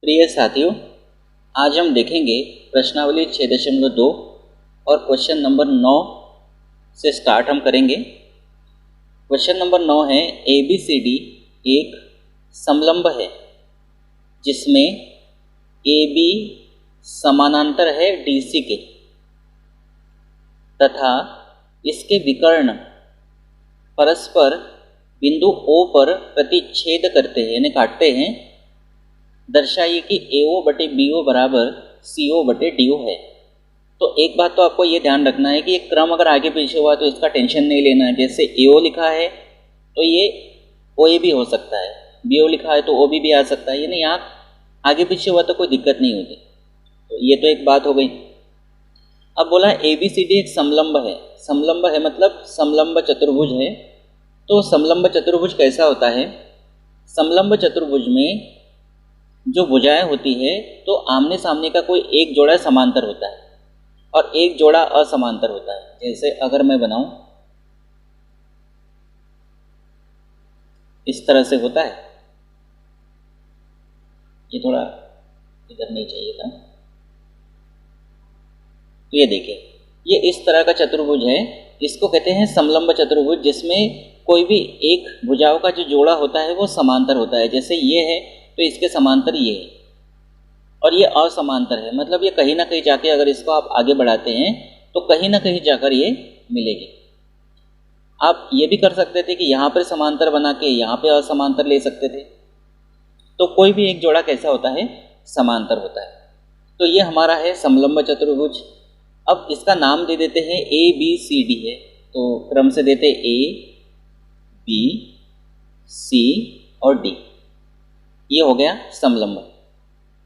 प्रिय साथियों, आज हम देखेंगे प्रश्नावली 6.2 और क्वेश्चन नंबर 9 से स्टार्ट हम करेंगे। क्वेश्चन नंबर 9 है ABCD एक समलंब है जिसमें AB समानांतर है DC के तथा इसके विकर्ण परस्पर बिंदु O पर प्रतिच्छेद करते हैं यानी काटते हैं। दर्शाइए कि AO बटे BO बराबर CO बटे DO है। तो एक बात तो आपको ये ध्यान रखना है कि ये क्रम अगर आगे पीछे हुआ तो इसका टेंशन नहीं लेना है। जैसे AO लिखा है तो ये OA भी हो सकता है, BO लिखा है तो OB भी आ सकता है, यानी यहाँ आगे पीछे हुआ तो कोई दिक्कत नहीं होगी। तो ये तो एक बात हो गई। अब बोला ABCD एक समलंब है। समलंब है मतलब समलंब चतुर्भुज है। तो समलंब चतुर्भुज कैसा होता है? समलंब चतुर्भुज में जो भुजाएं होती है तो आमने सामने का कोई एक जोड़ा समांतर होता है और एक जोड़ा असमांतर होता है। जैसे अगर मैं बनाऊं इस तरह से होता है, ये थोड़ा इधर नहीं चाहिए था, तो ये देखिए ये इस तरह का चतुर्भुज है। इसको कहते हैं समलंब चतुर्भुज, जिसमें कोई भी एक भुजाओं का जो जोड़ा होता है वो समांतर होता है। जैसे ये है तो इसके समांतर ये है और ये असमांतर है, मतलब ये कहीं ना कहीं जाके अगर इसको आप आगे बढ़ाते हैं तो कहीं ना कहीं जाकर ये मिलेगी। आप ये भी कर सकते थे कि यहाँ पर समांतर बना के यहाँ पे असमांतर ले सकते थे। तो कोई भी एक जोड़ा कैसा होता है? समांतर होता है। तो ये हमारा है समलंब चतुर्भुज। अब इसका नाम दे देते हैं ABCD है, तो क्रम से देते A B C और D। ये हो गया समलंब।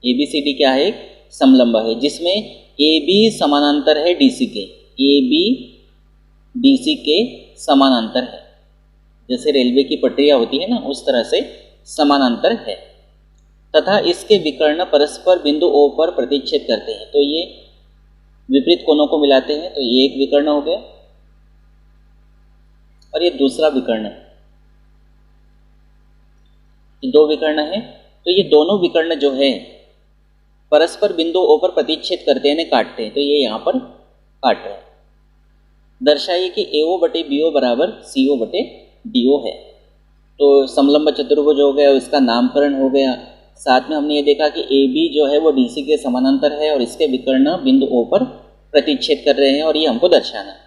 ABCD क्या है? समलंब है जिसमें AB समानांतर है DC के। AB DC के समानांतर है, जैसे रेलवे की पटरियाँ होती है ना उस तरह से समानांतर है तथा इसके विकर्ण परस्पर बिंदु O पर प्रतिच्छेद करते हैं। तो ये विपरीत कोणों को मिलाते हैं, तो ये एक विकर्ण हो गया और ये दूसरा विकर्ण है। ये दो विकर्ण है। तो ये दोनों विकर्ण जो है परस्पर बिंदु O पर प्रतिच्छेद करते हैं, काटते हैं। तो ये यहाँ पर काट रहे हैं। दर्शाइए कि AO बटे BO बराबर CO बटे DO है। तो समलंब चतुर्भुज हो गया, इसका नामकरण हो गया। साथ में हमने ये देखा कि AB जो है वो DC के समानांतर है और इसके विकर्ण बिंदु O पर प्रतिच्छेद कर रहे हैं और ये हमको दर्शाना है।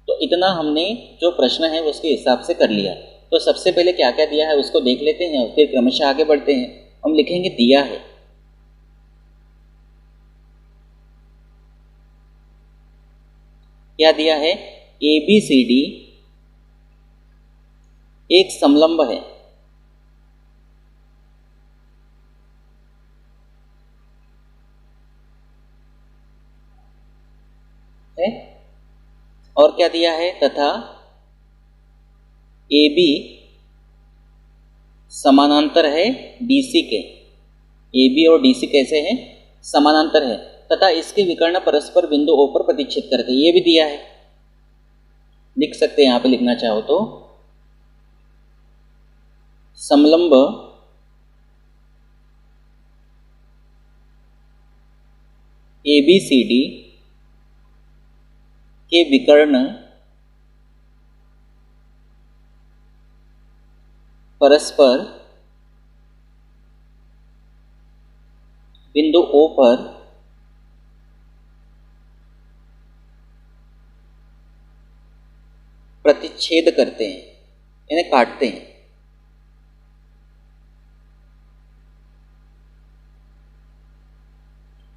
तो इतना हमने जो प्रश्न है उसके हिसाब से कर लिया। तो सबसे पहले क्या क्या दिया है उसको देख लेते हैं और फिर क्रमशः आगे बढ़ते हैं। हम लिखेंगे दिया है क्या दिया है? ABCD एक समलंब है और क्या दिया है? तथा AB समानांतर है DC के। AB और DC कैसे हैं? समानांतर है तथा इसके विकर्ण परस्पर बिंदु O पर प्रतिच्छेद करते हैं। ये भी दिया है, लिख सकते हैं यहाँ पे लिखना चाहो तो। समलंब ABCD के विकर्ण परस्पर बिंदु O पर प्रतिच्छेद करते हैं यानी काटते हैं।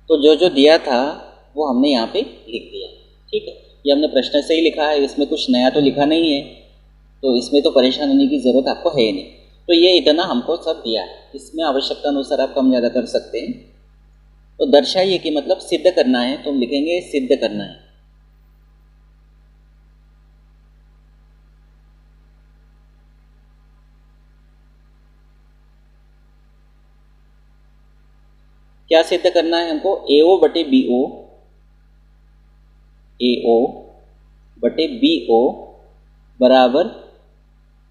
तो जो जो दिया था वो हमने यहाँ पे लिख दिया। ठीक है, ये हमने प्रश्न से ही लिखा है, इसमें कुछ नया तो लिखा नहीं है, तो इसमें तो परेशान होने की ज़रूरत आपको है ही नहीं। तो ये इतना हमको सब दिया है, इसमें आवश्यकता अनुसार आप कम ज़्यादा कर सकते हैं। तो दर्शाइए कि मतलब सिद्ध करना है, तो हम लिखेंगे सिद्ध करना है। क्या सिद्ध करना है हमको? AO बटे BO, AO बटे BO बराबर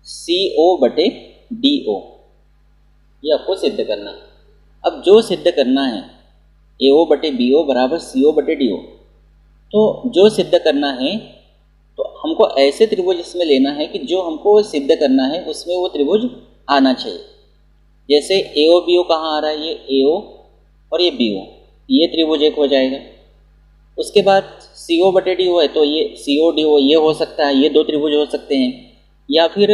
CO बटे DO, ये आपको सिद्ध करना है। अब जो सिद्ध करना है AO बटे BO बराबर CO बटे DO, तो जो सिद्ध करना है तो हमको ऐसे त्रिभुज इसमें लेना है कि जो हमको सिद्ध करना है उसमें वो त्रिभुज आना चाहिए। जैसे AO BO कहाँ आ रहा है, ये AO और ये BO, ये त्रिभुज एक हो जाएगा। उसके बाद CO बटे DO है तो ये CO DO ये हो सकता है, ये दो त्रिभुज हो सकते हैं। या फिर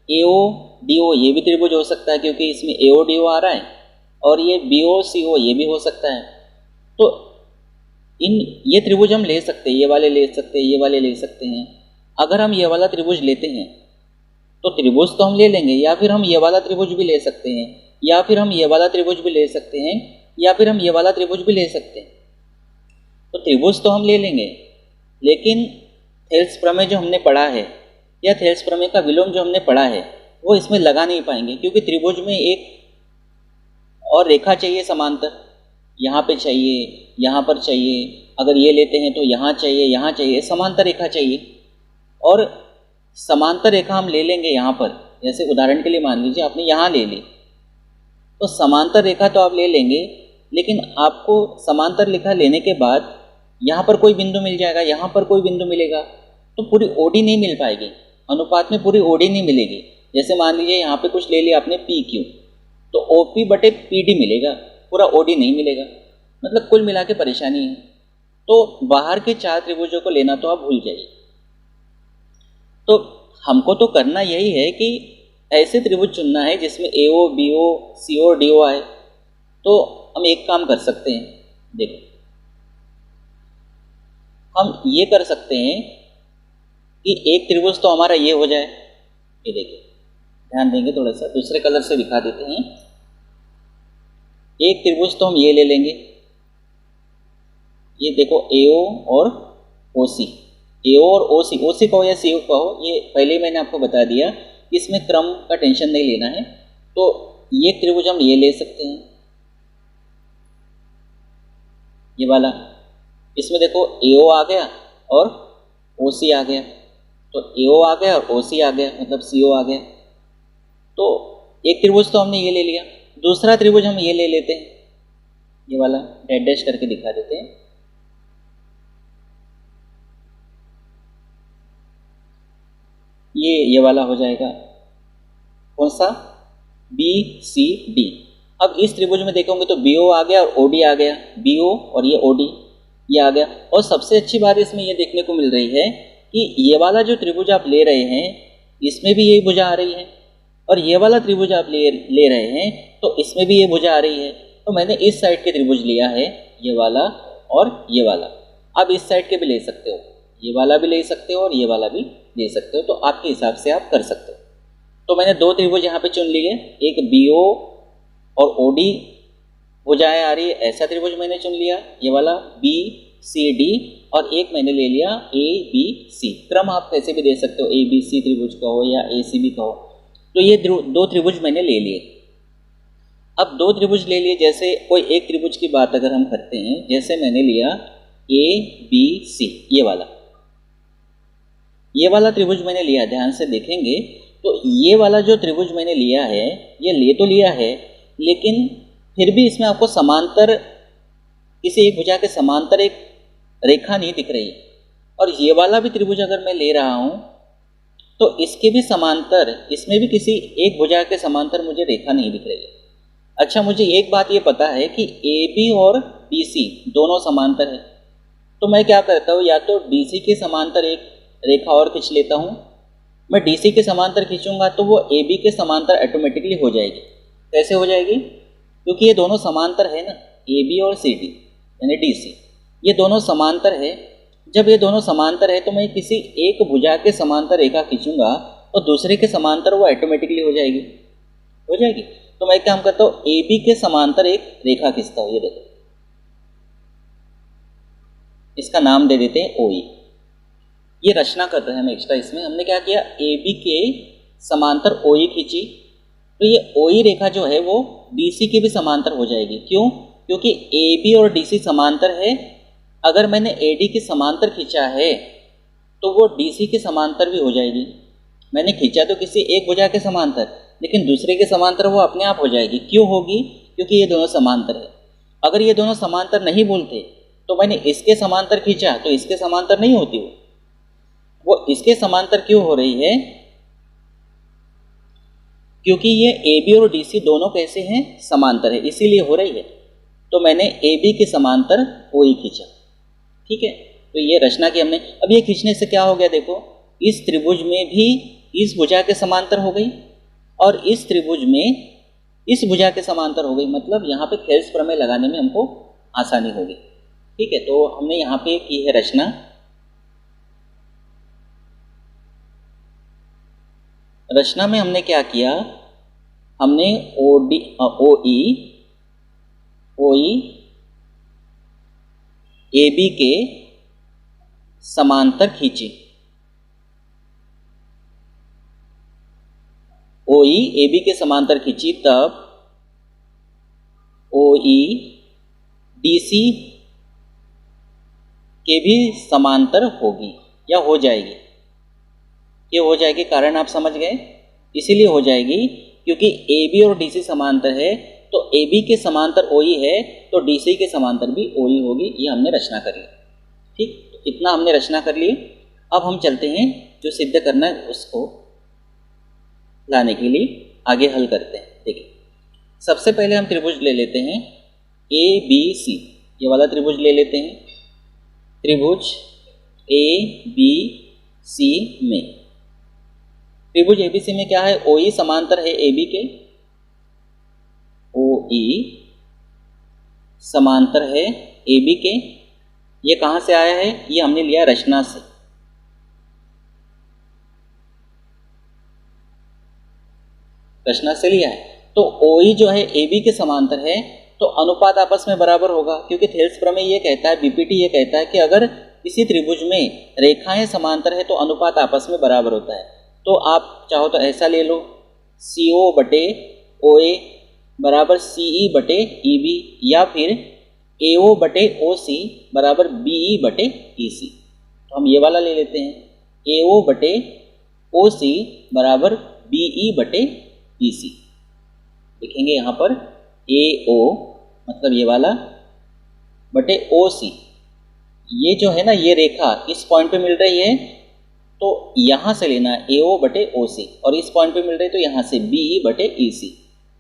AO DO ये भी त्रिभुज हो सकता है क्योंकि इसमें AO DO आ रहा है, और ये BO CO ये भी हो सकता है। तो ये त्रिभुज हम ले सकते हैं, ये वाले ले सकते हैं, ये वाले ले सकते हैं। अगर हम ये वाला त्रिभुज लेते हैं तो त्रिभुज तो हम ले लेंगे, या फिर हम ये वाला त्रिभुज भी ले सकते हैं, या फिर हम ये वाला त्रिभुज भी ले सकते हैं, या फिर हम ये वाला त्रिभुज भी ले सकते हैं। तो त्रिभुज तो हम ले लेंगे, लेकिन थेल्स प्रमेय जो हमने पढ़ा है या थेल्स प्रमेय का विलोम जो हमने पढ़ा है वो इसमें लगा नहीं पाएंगे, क्योंकि त्रिभुज में एक और रेखा चाहिए समांतर, यहाँ पे चाहिए, यहाँ पर चाहिए, अगर ये लेते हैं तो यहाँ चाहिए, यहाँ चाहिए, समांतर रेखा चाहिए। और समांतर रेखा हम ले लेंगे यहाँ पर, जैसे उदाहरण के लिए मान लीजिए आपने यहाँ ले ली, तो समांतर रेखा तो आप ले लेंगे, लेकिन आपको समांतर रेखा लेने के बाद यहाँ पर कोई बिंदु मिल जाएगा, यहाँ पर कोई बिंदु मिलेगा, तो पूरी ओडी नहीं मिल पाएगी, अनुपात में पूरी ओडी नहीं मिलेगी। जैसे मान लीजिए यहाँ पे कुछ ले लिया आपने PQ, तो OP बटे PD मिलेगा, पूरा OD नहीं मिलेगा, मतलब कुल मिला के परेशानी है। तो बाहर के चार त्रिभुजों को लेना तो आप भूल जाइए। तो हमको तो करना यही है कि ऐसे त्रिभुज चुनना है जिसमें AO BO CO DO आए। तो हम एक काम कर सकते हैं, देखो हम ये कर सकते हैं कि एक त्रिभुज तो हमारा ये हो जाए, ये देखिए ध्यान देंगे, थोड़ा सा दूसरे कलर से दिखा देते हैं। एक त्रिभुज तो हम ये ले लेंगे, ये देखो AO और OC, AO और OC कहो या CO कहो, ये पहले ही मैंने आपको बता दिया, इसमें क्रम का टेंशन नहीं लेना है। तो ये त्रिभुज हम ये ले सकते हैं, ये वाला, इसमें देखो AO आ गया और OC आ गया, तो AO आ गया और OC आ गया, मतलब CO आ गया। तो एक त्रिभुज तो हमने ये ले लिया, दूसरा त्रिभुज हम ये ले लेते हैं, ये वाला डैश डैश करके दिखा देते हैं। ये वाला हो जाएगा, कौन सा, BCD। अब इस त्रिभुज में देखोगे तो BO आ गया और OD आ गया, BO और ये OD ये आ गया। और सबसे अच्छी बात इसमें ये देखने को मिल रही है कि ये वाला जो त्रिभुज आप ले रहे हैं इसमें भी यही भुजा आ रही है, और ये वाला त्रिभुज आप ले रहे हैं तो इसमें भी ये भुजा आ रही है। तो मैंने इस साइड के त्रिभुज लिया है, ये वाला और ये वाला। आप इस साइड के भी ले सकते हो, ये वाला भी ले सकते हो और ये वाला भी ले सकते हो, तो आपके हिसाब से आप कर सकते हो। तो मैंने दो त्रिभुज यहाँ पे चुन लिए, एक BO और OD भुजाएं आ रही है ऐसा त्रिभुज मैंने चुन लिया, ये वाला BCD, और एक मैंने ले लिया ABC। क्रम आप कैसे भी दे सकते हो, ABC त्रिभुज कहो या ACB कहो। तो ये दो त्रिभुज मैंने ले लिए। अब दो त्रिभुज ले लिए, जैसे कोई एक त्रिभुज की बात अगर हम करते हैं, जैसे मैंने लिया ABC, ये वाला त्रिभुज मैंने लिया, ध्यान से देखेंगे तो ये वाला जो त्रिभुज मैंने लिया है, ये ले तो लिया है, लेकिन फिर भी इसमें आपको समांतर, किसी एक भुजा के समांतर एक रेखा नहीं दिख रही। और ये वाला भी त्रिभुज अगर मैं ले रहा हूँ तो इसके भी समांतर, इसमें भी किसी एक भुजा के समांतर मुझे रेखा नहीं दिख रही है। अच्छा, मुझे एक बात ये पता है कि AB और BC दोनों समांतर है, तो मैं क्या करता हूँ, या तो DC के समांतर एक रेखा और खींच लेता हूँ। मैं DC के समांतर खींचूंगा तो वो AB के समांतर ऑटोमेटिकली हो जाएगी। कैसे हो जाएगी, क्योंकि ये दोनों समांतर है ना, AB और CD यानी DC, ये दोनों समांतर है। जब ये दोनों समांतर है तो मैं किसी एक भुजा के समांतर रेखा खींचूंगा तो दूसरे के समांतर वो ऑटोमेटिकली हो जाएगी। तो मैं काम करता हूँ, AB के समांतर एक रेखा खींचता हूँ, ये देखो, इसका नाम दे देते हैं OE। ये रचना कर रहे हैं हम एक्स्ट्रा, इसमें हमने क्या किया, AB के समांतर OE खींची, तो ये OE रेखा जो है वो DC के भी समांतर हो जाएगी। क्यों, क्योंकि AB और DC समांतर है। अगर मैंने AD के समांतर खींचा है तो वो DC के समांतर भी हो जाएगी। मैंने खींचा तो किसी एक भुजा के समांतर, लेकिन दूसरे के समांतर वो अपने आप हो जाएगी। क्यों होगी, क्योंकि ये दोनों समांतर है। अगर ये दोनों समांतर नहीं बोलते तो मैंने इसके समांतर खींचा तो इसके समांतर नहीं होती, वो इसके समांतर क्यों हो रही है? क्योंकि ये AB और DC दोनों कैसे हैं? समांतर है, इसीलिए हो रही है। तो मैंने AB के समांतर OE खींचा। ठीक है, तो ये रचना की हमने। अब ये खींचने से क्या हो गया? देखो, इस त्रिभुज में भी इस भुजा के समांतर हो गई और इस त्रिभुज में इस भुजा के समांतर हो गई। मतलब यहाँ पे खेल्स प्रमेय लगाने में हमको आसानी होगी। ठीक है, तो हमने यहाँ पे की है रचना। रचना में हमने क्या किया? हमने OE AB के समांतर खींचे। OE AB के समांतर खींची, तब OE DC के भी समांतर होगी या हो जाएगी। ये हो जाएगी, कारण आप समझ गए, इसीलिए हो जाएगी क्योंकि AB और DC समांतर है, तो AB के समांतर OE है तो DC के समांतर भी OE होगी। ये हमने रचना कर ली। ठीक, इतना हमने रचना कर ली। अब हम चलते हैं जो सिद्ध करना है उसको लाने के लिए आगे हल करते हैं। देखिए, सबसे पहले हम त्रिभुज ले लेते हैं ABC। ये वाला त्रिभुज ले लेते हैं। त्रिभुज ABC में, त्रिभुज ABC में क्या है? OE समांतर है AB के, OE समांतर है AB के। ये कहाँ से आया है? ये हमने लिया रचना से। रचना से लिया है। तो OE जो है AB के समांतर है, तो अनुपात आपस में बराबर होगा, क्योंकि थेल्स प्रमेय ये कहता है, BPT ये कहता है कि अगर किसी त्रिभुज में रेखाएं समांतर है तो अनुपात आपस में बराबर होता है। तो आप चाहो तो ऐसा ले लो, CO बटे OA बराबर CE बटे EB, या फिर AO बटे OC बराबर BE बटे EC। तो हम ये वाला ले लेते हैं, AO बटे OC बराबर BE बटे EC। लिखेंगे यहाँ पर AO मतलब ये वाला बटे OC। ये जो है ना, ये रेखा इस पॉइंट पे मिल रही है तो यहाँ से लेना है AO बटे OC, और इस पॉइंट पे मिल रही है तो यहाँ से BE बटे EC।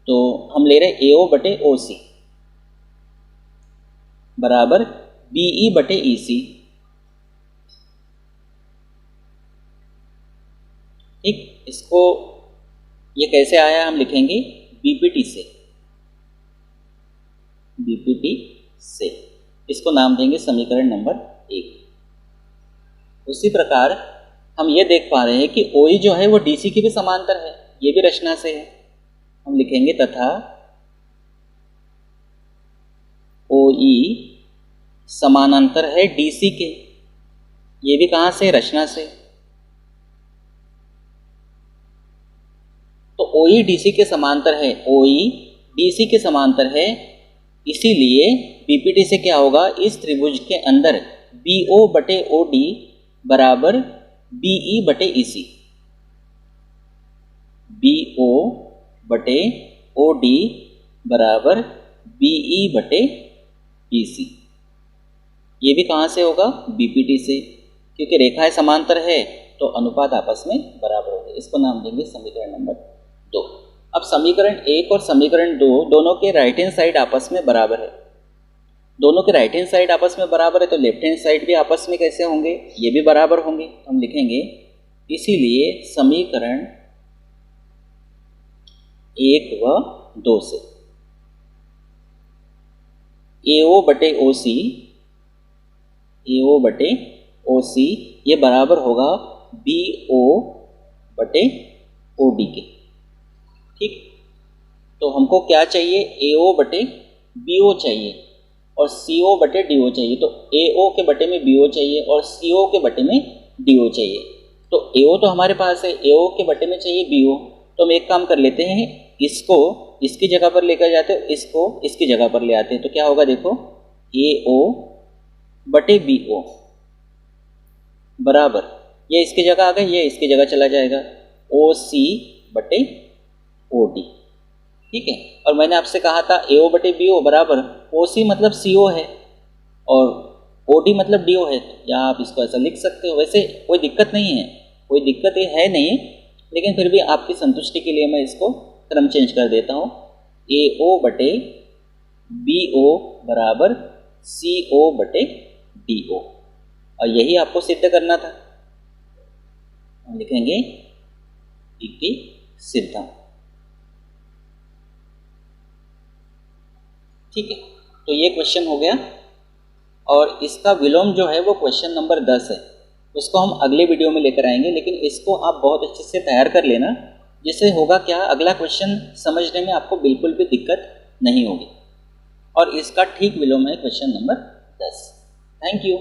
तो हम ले रहे हैं AO बटे OC बराबर BE बटे EC। ठीक, इसको ये कैसे आया हम लिखेंगे BPT से। BPT से इसको नाम देंगे समीकरण नंबर 1। उसी प्रकार हम ये देख पा रहे हैं कि OE जो है वो DC की भी समांतर है, ये भी रचना से है। हम लिखेंगे तथा OE समानांतर है DC के। ये भी कहाँ से? रचना से। तो OE DC के समांतर है, OE DC के समांतर है, इसीलिए BPT से क्या होगा? इस त्रिभुज के अंदर BO बटे OD बराबर BE बटे EC। BO बटे OD बराबर BE बटे EC। ये भी कहाँ से होगा? BPT से, क्योंकि रेखाएं समांतर है तो अनुपात आपस में बराबर होंगे। इसको नाम देंगे समीकरण नंबर 2। अब समीकरण 1 और समीकरण 2 दोनों के राइट हैंड साइड आपस में बराबर है। दोनों के राइट हैंड साइड आपस में बराबर है तो लेफ्ट हैंड साइड भी आपस में कैसे होंगे? ये भी बराबर होंगे। हम लिखेंगे इसीलिए समीकरण 1 व 2 से AO बटे OC ये बराबर होगा BO बटे OD के। ठीक, तो हमको क्या चाहिए? AO बटे BO चाहिए और CO बटे DO चाहिए। तो AO के बटे में BO चाहिए और CO के बटे में DO चाहिए। तो AO तो हमारे पास है, AO के बटे में चाहिए BO। तो हम एक काम कर लेते हैं, इसको इसकी जगह पर लेकर जाते हैं, इसको इसकी जगह पर ले आते हैं। तो क्या होगा? देखो, AO बटे BO बराबर, ये इसकी जगह आ गया, ये इसकी जगह चला जाएगा, OC बटे OD। ठीक है। और मैंने आपसे कहा था AO बटे BO बराबर OC मतलब CO है और OD मतलब DO है, या आप इसको ऐसा लिख सकते हो। वैसे कोई दिक्कत नहीं है, कोई दिक्कत ये है नहीं, लेकिन फिर भी आपकी संतुष्टि के लिए मैं इसको क्रम चेंज कर देता हूँ। AO बटे BO बराबर CO बटे DO, और यही आपको सिद्ध करना था। हम लिखेंगे इति सिद्धम। ठीक है, तो ये क्वेश्चन हो गया, और इसका विलोम जो है वो क्वेश्चन नंबर 10 है, उसको हम अगले वीडियो में लेकर आएंगे। लेकिन इसको आप बहुत अच्छे से तैयार कर लेना, जिससे होगा क्या, अगला क्वेश्चन समझने में आपको बिल्कुल भी दिक्कत नहीं होगी। और इसका ठीक विलोम है क्वेश्चन नंबर 10। Thank you.